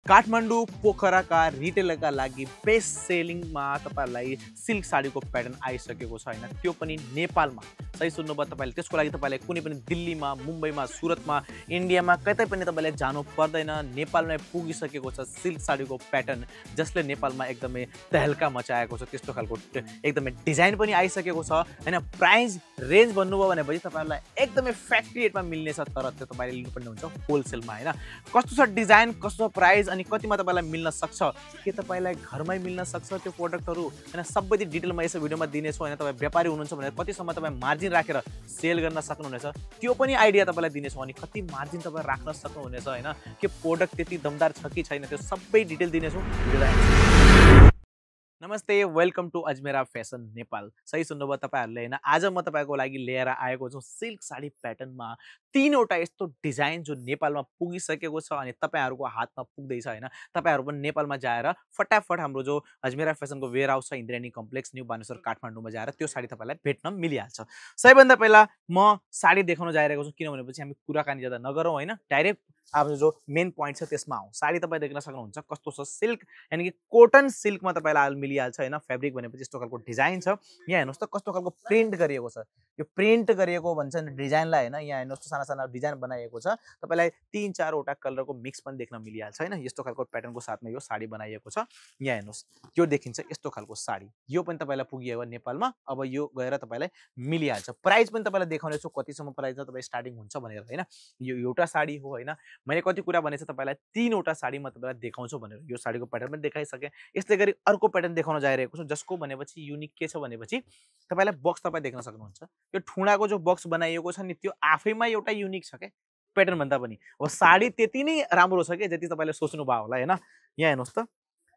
काठमाडौँ पोखराका रिटेलरका लागि बेस्ट सेलिङमा तपाईहरुलाई सिल्क साडीको प्याटर्न आइसकेको छ हैन। त्यो पनि नेपालमा। सही सुन्नुभयो तपाईले। त्यसको लागि तपाईलाई कुनै पनि दिल्लीमा, मुम्बईमा, सुरतमा, इन्डियामा कतै पनि तपाईले जानु पर्दैन। नेपालमै पुगिसकेको छ सिल्क साडीको प्याटर्न, जसले नेपालमा एकदमै तहल्का मचाएको छ। त्यस्तो खालको एकदमै डिजाइन पनि आइसकेको छ हैन। प्राइस रेन्ज भन्नुभयो भनेपछि तपाईहरुलाई एकदमै फ्याक्ट्री रेटमा मिल्ने छ, तर त्यो तपाईले लिनुपर्ने हुन्छ होलसेलमा हैन। कस्तो छ डिजाइन, कस्तो छ प्राइस अनि कतिमा तपाईलाई मिल्न सक्छ, के तपाईलाई घरमै मिल्न सक्छ त्यो प्रोडक्टहरु हैन, सबै डिटेल म यस भिडियोमा दिने छु हैन। तपाई व्यापारी हुनुहुन्छ भने कतिसम्म तपाई मार्जिन राखेर सेल गर्न सक्नुहुनेछ त्यो पनि आइडिया तपाईलाई दिने छु, अनि कति मार्जिन तपाई राख्न सक्नुहुनेछ हैन, के प्रोडक्ट त्यति दमदार छ कि छैन त्यो सबै डिटेल दिने छु भिडियोलाई। नमस्ते, welcome to Ajmera fashion Nepal. सही सुन्नुभयो तपाईहरुले हैन। आज म तपाईको लागि लिएर आएको छु सिल्क साडी प्याटर्नमा तीनवटा यस्तो डिजाइन जो नेपालमा पुगिसकेको छ अनि तपाईहरुको हातमा पुग्दै छ हैन। तपाईहरु पनि नेपालमा जाएर फटाफट हाम्रो जो अजमेरा फेसनको वेयर हाउस छ इन्द्रायणी कम्प्लेक्स न्यू बानेश्वर काठमाडौँमा जाएर त्यो साडी तपाईलाई भेट्न मिलिहाल्छ। सबैभन्दा पहिला म साडी देखाउन जाइरहेको छु, किनभनेपछि हामी कुराकानी ज्यादा नगरौँ हैन, डाइरेक्ट अब जो मेन पोइन्ट छ त्यसमा आउँ। साडी तपाई देख्न सक्नुहुन्छ कस्तो छ, सिल्क यानी कि कटन सिल्कमा तपाईलाई मिलिहाल्छ हैन। फ्याब्रिक भनेपछि यस्तो खालको डिजाइन छ। यहाँ हेर्नुस् त कस्तो खालको प्रिन्ट गरिएको छ। यो प्रिन्ट गरिएको भन्छ नि डिजाइनलाई हैन। यहाँ हेर्नुस् त साना साना डिजाइन बनाइएको छ। तपाईलाई 3-4 वटा कलरको मिक्स पनि देख्न मिलिहाल्छ हैन। यस्तो खालको प्याटर्नको साथमा यो साडी बनाइएको छ। यहाँ हेर्नुस् यो देखिन्छ यस्तो खालको साडी। यो पनि तपाईलाई पुगियो नेपालमा। अब यो गएर तपाईलाई मिलिहाल्छ। प्राइस पनि तपाईलाई देखाउने छु कतिसम्म प्राइसमा तपाई स्टार्टिङ हुन्छ भनेर हैन। यो एउटा साडी हो हैन। मैले कति कुरा भनेछ तपाईलाई, तीनवटा साडी म तपाईलाई देखाउँछु भनेर। यो साडीको प्याटर्न पनि देखाइसके। यस्तै गरी अर्को प्याटर्न देखाउन जाइरहेको छु, जसको भनेपछि युनिक के छ भनेपछि तपाईलाई बक्स तपाई देख्न सक्नुहुन्छ। यो ठुडाको जो बक्स बनाइएको छ नि त्यो आफैमा एउटा युनिक छ के प्याटर्न भन्दा पनि। अब साडी त्यति नै राम्रो छ के जति तपाईले सोच्नु भयो होला हैन। यहाँ हेर्नुस् त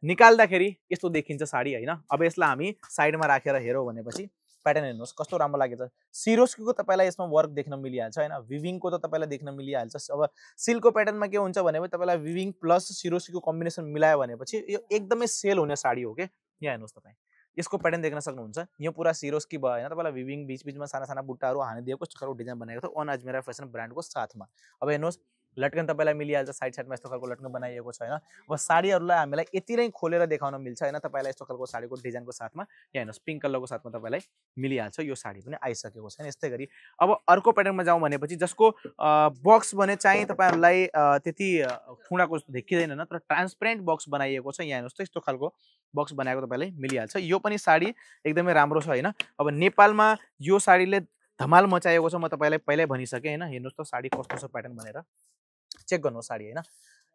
निकाल्दाखेरि यस्तो देखिन्छ साडी हैन। अब यसलाई हामी साइडमा राखेर हेरौँ भनेपछि प्याटर्न हेर्नुस् कस्तो राम्रो लागेछ। सिरोस्कीको तपाईलाई यसमा वर्क देख्न मिलिहाल्छ हैन। विभिङको त तपाईलाई देख्न मिलिहाल्छ। अब सिल्कको प्याटर्नमा के हुन्छ भनेपछि तपाईलाई विभिङ प्लस सिरोस्कीको कम्बिनेसन मिलायो भनेपछि यो एकदमै सेल हुने साडी हो के। यहाँ हेर्नुस् तपाई यसको प्याटर्न देख्न सक्नुहुन्छ। यो पुरा सिरोस्की भयो हैन। तपाईलाई विभिङ बीच-बीचमा साना साना बुट्टाहरु हानिदिएको कस्तो खालको डिजाइन बनाएको छ अन अजमेरा फेसन ब्रान्डको साथमा। अब हेर्नुस् लटकन तपाईलाई मिलिहाल्छ, साइड साइडमा यस्तो खालको लटकन बनाइएको छ हैन। अब साडीहरुलाई हामीलाई यति नै खोलेर देखाउन मिल्छ हैन तपाईलाई यस्तो खालको साडीको डिजाइनको साथमा। यहाँ हेर्नुस् पिंक कलरको साथमा तपाईलाई मिलिहाल्छ। यो साडी पनि आइसकेको छ। यस्तै गरी अब अर्को प्याटर्नमा जाउँ भनेपछि जसको बक्स भने चाहिँ तपाईहरुलाई त्यति ठुडाको जस्तो देखिदैन हैन, तर ट्रान्सपेरेन्ट बक्स बनाइएको छ। यहाँ हेर्नुस् त यस्तो खालको बक्स बनाएको तपाईलाई मिलिहाल्छ। यो पनि साडी एकदमै राम्रो छ हैन। अब नेपालमा यो साडीले धमाल मचाएको छ, म तपाईलाई पहिल्यै भनिसके हैन। हेर्नुस् त साडी कस्तो छ प्याटर्न भनेर चेक गर्नुहोस् साडी हैन।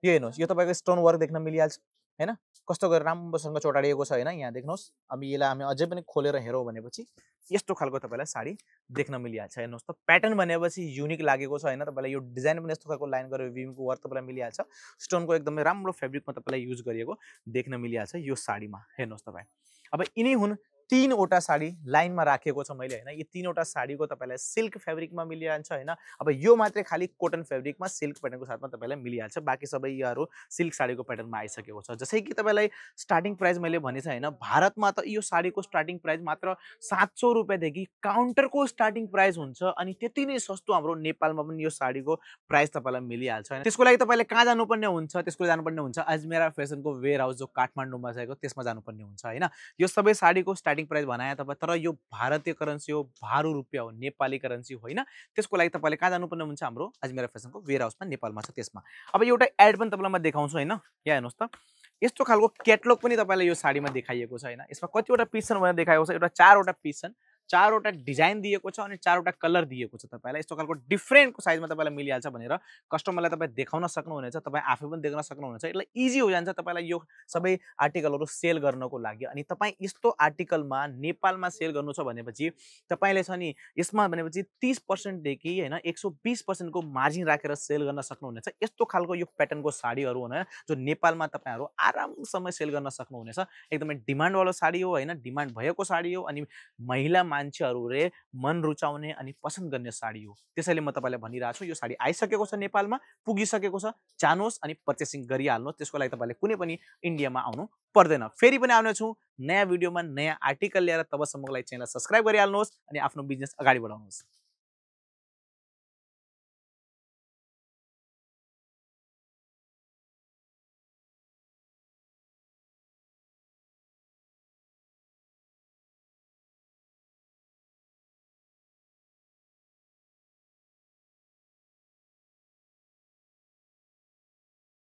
यो हेर्नुहोस् यो तपाईको स्टोन वर्क देख्न मिलिहाल्छ हैन। कस्तो गरेर राम्रोसँग चोटाडिएको छ हैन। यहाँ देख्नुहोस्। अब यसलाई हामी अझै पनि खोलेर हेरौँ भनेपछि यस्तो खालको तपाईलाई साडी देख्न मिलिहाल्छ। हेर्नुहोस् त प्याटर्न भनेपछि युनिक लागेको छ हैन। तपाईलाई यो डिजाइन पनि यस्तो खालको लाइन गरेर विभिङको वर्क तपाईलाई मिलिहाल्छ। स्टोनको एकदमै राम्रो फ्याब्रिकमा तपाईलाई युज गरिएको देख्न मिलिहाल्छ यो साडीमा। हेर्नुहोस् तपाई अब यिनी हुन् तीनवटा साडी लाइनमा राखेको छ मैले हैन। यो तीनवटा साडीको तपाईलाई सिल्क फ्याब्रिकमा मिलिहाल्छ हैन। अब यो मात्रै खाली कटन फ्याब्रिकमा सिल्क प्याटर्नको साथमा तपाईलाई मिलिहाल्छ। बाकी सबै यहरू सिल्क साडीको प्याटर्नमा आइसकेको छ। जसै कि तपाईलाई स्टार्टिङ प्राइस मैले भनेछ हैन, भारतमा त यो साडीको स्टार्टिङ प्राइस मात्र 700 रुपैयाँ देखि काउन्टरको स्टार्टिङ प्राइस हुन्छ, अनि त्यति नै सस्तो हाम्रो नेपालमा पनि यो साडीको प्राइस तपाईलाई मिलिहाल्छ हैन। त्यसको लागि तपाईले कहाँ जानुपर्ने हुन्छ? त्यसको लागि जानुपर्ने हुन्छ अजमेरा फेसनको वेयर हाउस जो काठमाडौँमा छ त्यसमा जानुपर्ने हुन्छ हैन। यो सबै साडीको स्टार्टिङ प्राइस बनाए तपाईँ, तर यो भारतीय करेन्सी हो, भारु रुपियाँ हो, नेपाली करेन्सी होइन। त्यसको लागि तपाईले कहाँ जानुपर्ने हुन्छ? हाम्रो अजमेरा फेसनको वेयर हाउसमा नेपालमा छ त्यसमा। अब एउटा एड पनि तपाईलाई म देखाउँछु हैन। यहाँ हेर्नुस् त यस्तो खालको क्याटलग पनि तपाईलाई यो साडीमा देखाइएको छ हैन। यसमा कतिवटा पिस छन् भनेर देखाएको छ? एउटा 4वटा पिस छन्, 4वटा डिजाइन दिएको छ अनि 4वटा कलर दिएको छ तपाईलाई। यस्तो खालको डिफरेन्टको साइजमा तपाईलाई मिलिहाल्छ भनेर कस्टमरलाई तपाईँ देखाउन सक्नुहुनेछ। तपाईँ आफै पनि देख्न सक्नुहुनेछ। यसलाई इजी हो जान्छ तपाईलाई यो सबै आर्टिकलहरु सेल गर्नको लागि। अनि तपाईँ यस्तो आर्टिकलमा नेपालमा सेल गर्नु छ भनेपछि तपाईले छ नि यसमा भनेपछि 30% देखि हैन 120% को मार्जिन राखेर सेल गर्न सक्नुहुनेछ। यस्तो खालको यो प्याटर्नको साडीहरु हैन जो नेपालमा तपाईहरु आरामसँग सेल गर्न सक्नुहुनेछ। एकदमै डिमान्ड वाला साडी हो हैन, डिमान्ड भएको साडी हो अनि महिला मान्छेहरुले मन रुचाउने अनि पसन्द गर्ने साडी हो। त्यसैले म तपाईलाई भनिरहेछु यो साडी आइसकेको छ नेपालमा, पुगिसकेको छ। जानुहोस् अनि पर्चेसिङ गरिहाल्नुहोस्। त्यसको लागि तपाईले कुनै पनि इन्डियामा आउनु पर्दैन। फेरि पनि आउने छु नयाँ भिडियोमा नयाँ आर्टिकल लिएर। तबसम्मको लागि च्यानल सब्स्क्राइब गरिहाल्नुहोस् अनि आफ्नो बिजनेस अगाडि बढाउनुहोस्।